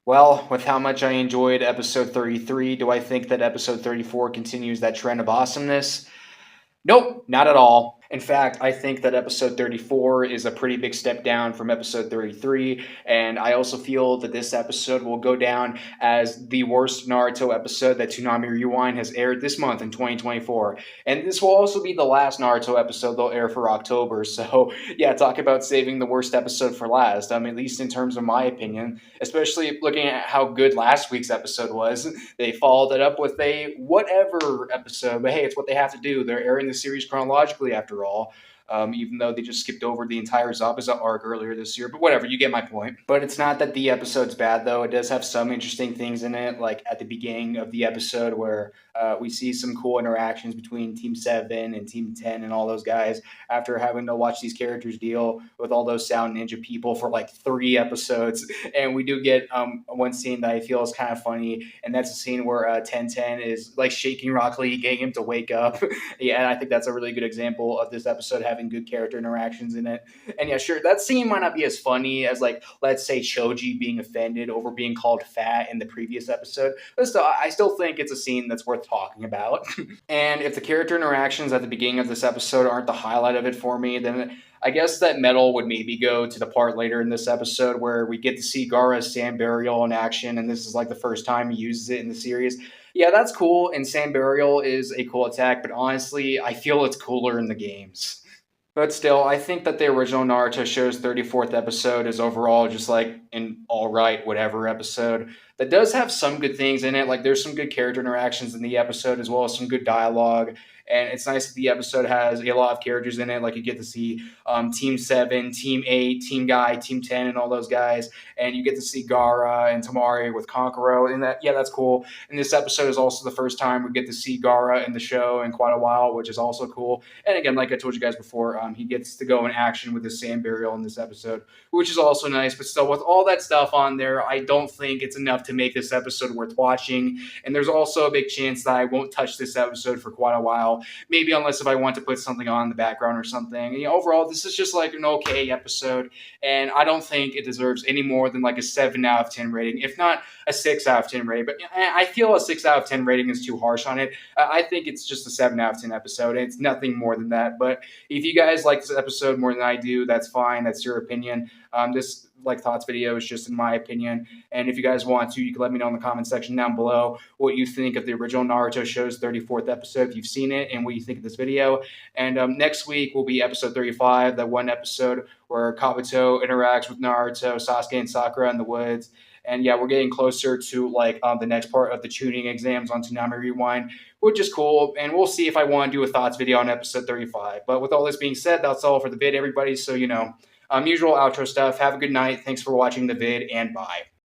Well, with how much I enjoyed episode 33, do I think that episode 34 continues that trend of awesomeness? Nope, not at all. In fact, I think that episode 34 is a pretty big step down from episode 33, and I also feel that this episode will go down as the worst Naruto episode that Toonami Rewind has aired this month in 2024. And this will also be the last Naruto episode they'll air for October. So, yeah, talk about saving the worst episode for last, at least in terms of my opinion, especially looking at how good last week's episode was. They followed it up with a whatever episode, but hey, it's what they have to do. They're airing the series chronologically after all. Even though they just skipped over the entire Zabuza arc earlier this year, but whatever, you get my point. But it's not that the episode's bad, though. It does have some interesting things in it, like at the beginning of the episode where we see some cool interactions between Team 7 and Team 10 and all those guys after having to watch these characters deal with all those Sound Ninja people for like 3 episodes. And we do get one scene that I feel is kind of funny, and that's a scene where 1010 is like shaking Rock Lee, getting him to wake up. Yeah, and I think that's a really good example of this episode having good character interactions in it. And yeah, sure, that scene might not be as funny as, like, let's say Choji being offended over being called fat in the previous episode, but still, I still think it's a scene that's worth talking about. And if the character interactions at the beginning of this episode aren't the highlight of it for me, then I guess that medal would maybe go to the part later in this episode where we get to see Gaara's Sand Burial in action, and this is like the first time he uses it in the series. Yeah, that's cool, and Sand Burial is a cool attack, but honestly, I feel it's cooler in the games. But still, I think that the original Naruto show's 34th episode is overall just like an alright, whatever episode that does have some good things in it. Like, there's some good character interactions in the episode as well as some good dialogue. And it's nice that the episode has a lot of characters in it. Like, you get to see Team 7, Team 8, Team Guy, Team 10, and all those guys. And you get to see Gaara and Tamari with Kankuro. And that, yeah, that's cool. And this episode is also the first time we get to see Gaara in the show in quite a while, which is also cool. And again, like I told you guys before, he gets to go in action with his Sand Burial in this episode, which is also nice. But still, with all that stuff on there, I don't think it's enough to make this episode worth watching. And there's also a big chance that I won't touch this episode for quite a while. Maybe unless if I want to put something on in the background or something. And, overall, this is just like an okay episode. And I don't think it deserves any more than like a 7 out of 10 rating, if not a 6 out of 10 rating. But I feel a 6 out of 10 rating is too harsh on it. I think it's just a 7 out of 10 episode. And it's nothing more than that. But if you guys like this episode more than I do, that's fine. That's your opinion. This like thoughts video is just in my opinion. And if you guys want to, you can let me know in the comment section down below what you think of the original Naruto show's 34th episode, if you've seen it, and what you think of this video. And next week will be episode 35, that one episode where Kabuto interacts with Naruto, Sasuke, and Sakura in the woods. And yeah, we're getting closer to like the next part of the tuning exams on Toonami Rewind, which is cool. And we'll see if I want to do a thoughts video on episode 35. But with all this being said, that's all for the vid, everybody. So, usual outro stuff. Have a good night. Thanks for watching the vid, and bye.